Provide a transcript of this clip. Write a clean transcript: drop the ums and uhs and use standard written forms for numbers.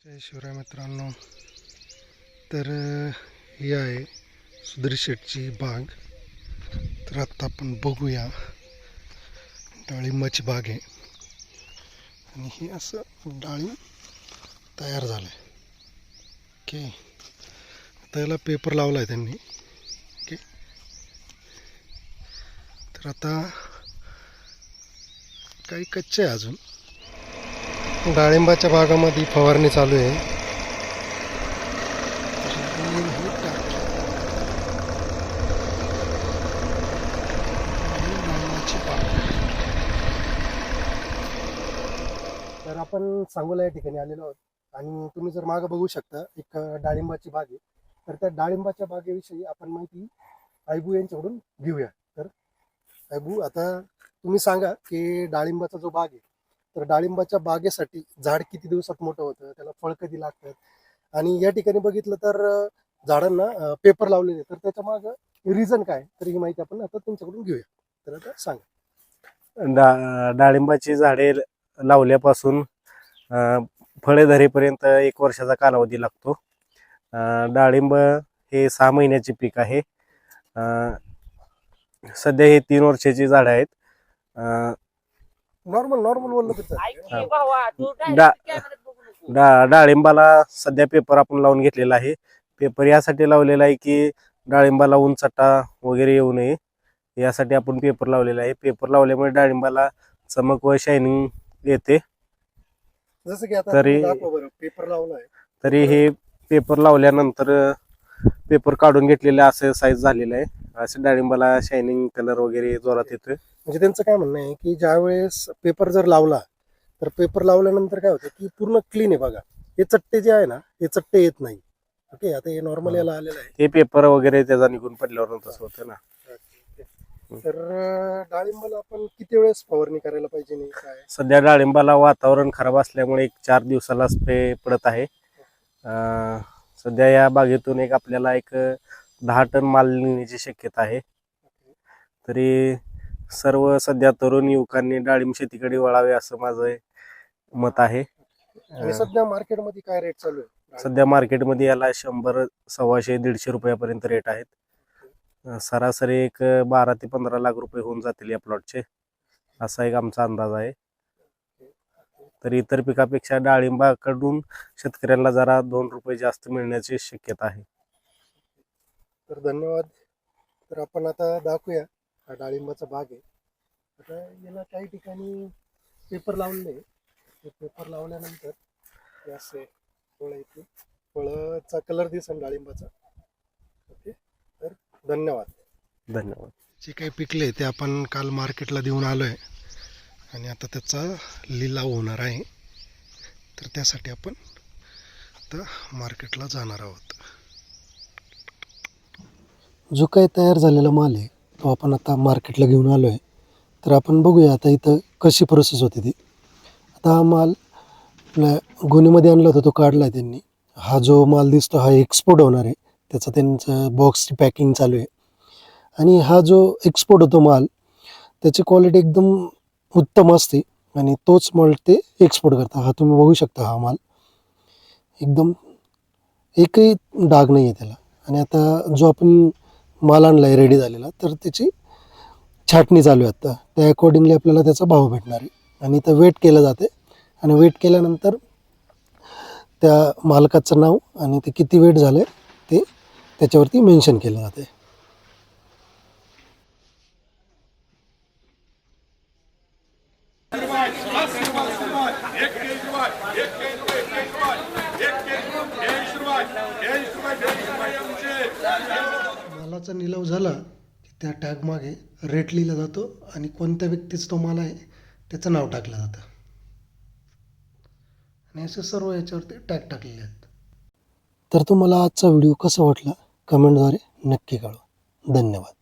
जय शिवराय मित्रांनो. तर ही आहे सुधीर शेठची बाग. तर आत्ता आपण बघूया, डाळिंबाची बाग आहे आणि हे असं डाळिंब तयार झालं आहे. ओके, आता याला पेपर लावला आहे त्यांनी. ओके, तर आता काही कच्चे आहे अजून. डाळिंबाच्या बागामध्ये फवारणी चालू आहे. तर आपण सांगोला या ठिकाणी आलेलो आहोत आणि तुम्ही जर मागं बघू शकता एक डाळिंबाची बाग आहे. तर त्या डाळिंबाच्या बागेविषयी आपण माहिती आयबू यांच्याकडून घेऊया. तर आयबू, आता तुम्ही सांगा की डाळिंबाचा जो बाग आहे, तर डाळिंबाच्या बागेसाठी झाड किती दिवसात मोठं होतं, त्याला फळ कधी लागतात, आणि या ठिकाणी बघितलं तर झाडांना पेपर लावलेले, तर त्याच्या मागं रिझन काय, तर ही माहिती आपण आता तुमच्याकडून घेऊया. तर आता सांगा. डाळिंबाची झाडे लावल्यापासून फळे धरेपर्यंत 1 वर्षाचा कालावधी लागतो. डाळिंब हे 6 महिन्याचे पीक आहे. सध्या हे 3 वर्षाची झाडं आहेत. नॉर्मल बोललं डाळिंबाला सध्या पेपर आपण लावून घेतलेला आहे. पेपर यासाठी लावलेला आहे की डाळिंबाला उंचटा वगैरे येऊ नये, यासाठी आपण पेपर लावलेला आहे. पेपर लावल्यामुळे डाळिंबाला चमक व शायनिंग येते. जसं की आता पेपर लावलाय, तरी हे पेपर लावल्यानंतर पेपर काढून घेतलेले असं साईज झालेलं आहे. असं डाळिंबाला शायनिंग कलर वगैरे जोरात येतोय. म्हणजे त्यांचं काय म्हणणं आहे की ज्या वेळेस पेपर जर लावला, तर पेपर लावल्यानंतर काय होतं की पूर्ण क्लीन आहे. बघा, हे चट्टे जे आहे ना, हे चट्टे येत नाही. ओके, आता हे नॉर्मल याला आलेलं आहे. हे पेपर वगैरे त्याचा निघून पडल्यावर तसं होतं ना. तर डाळिंबाला आपण किती वेळेस फवारणी करायला पाहिजे, नाही काय? सध्या डाळिंबाला वातावरण खराब असल्यामुळे 1-4 दिवसाला स्प्रे पडत आहे. सध्या या बागेतून आपल्याला 10 टन माल निघण्याची शक्यता आहे. तरी सर्व सध्या तरुण युवकांनी डाळिंब शेतीकडे वळावे असं माझं मत आहे. आणि सध्या मार्केटमध्ये काय रेट चालू आहे? सध्या मार्केटमध्ये याला 100, 125, 150 रुपयापर्यंत रेट आहेत. सरासरी 12 ते 15 लाख रुपये होऊन जातील या प्लॉटचे, असा आमचा अंदाज आहे. तर इतर पिकापेक्षा डाळिंबाकडून शेतकऱ्यांना जरा 2 रुपये जास्त मिळण्याची शक्यता आहे. तर धन्यवाद. तर आपण आता दाखवूया, हा डाळिंबाचा बाग आहे. आता याला काही ठिकाणी पेपर लावले. पेपर लावल्यानंतर असे फळं येतील, फळाचा कलर दिसेल डाळिंबाचा. ओके, तर धन्यवाद. जे काही पिकले ते आपण काल मार्केटला देऊन आलोय आणि आता त्याचा लिलाव होणार आहे. तर त्यासाठी आपण आता मार्केटला जाणार आहोत. जो काही तयार झालेला माल आहे तो आपण आता मार्केटला घेऊन आलो आहे. तर आपण बघूया आता इथं कशी प्रोसेस होती ती. आता हा माल आपल्या गोणीमध्ये आणला होता, तो काढला आहे त्यांनी. हा जो माल दिसतो हा एक्सपोर्ट होणार आहे. त्याचं त्यांचं बॉक्सची पॅकिंग चालू आहे. आणि हा जो एक्सपोर्ट होतो माल, त्याची क्वालिटी एकदम उत्तम असते आणि तोच माल ते एक्सपोर्ट करतात. हा तुम्ही बघू शकता, हा माल एकदम एकही डाग नाही आहे त्याला. आणि आता जो आपण माल आणला आहे रेडी झालेला, तर त्याची छाटणी चालू आहे आता. त्या अकॉर्डिंगली आपल्याला त्याचा भाव भेटणार आहे. आणि इथं वेट केलं जाते आणि वेट केल्यानंतर त्या मालकाचं नाव आणि ते किती वेट झालं ते त्याच्यावरती मेन्शन केलं जाते. मालाचा निलाव झाला की त्या टॅग मागे रेट लिहिला जातो आणि कोणत्या व्यक्तीचा तो माल आहे त्याचं नाव टाकलं जातं. आणि असे सर्व याच्यावरती टॅग टाकलेले आहेत. तर तुम्हाला आजचा व्हिडिओ कसा वाटला कमेंटद्वारे नक्की कळवा. धन्यवाद.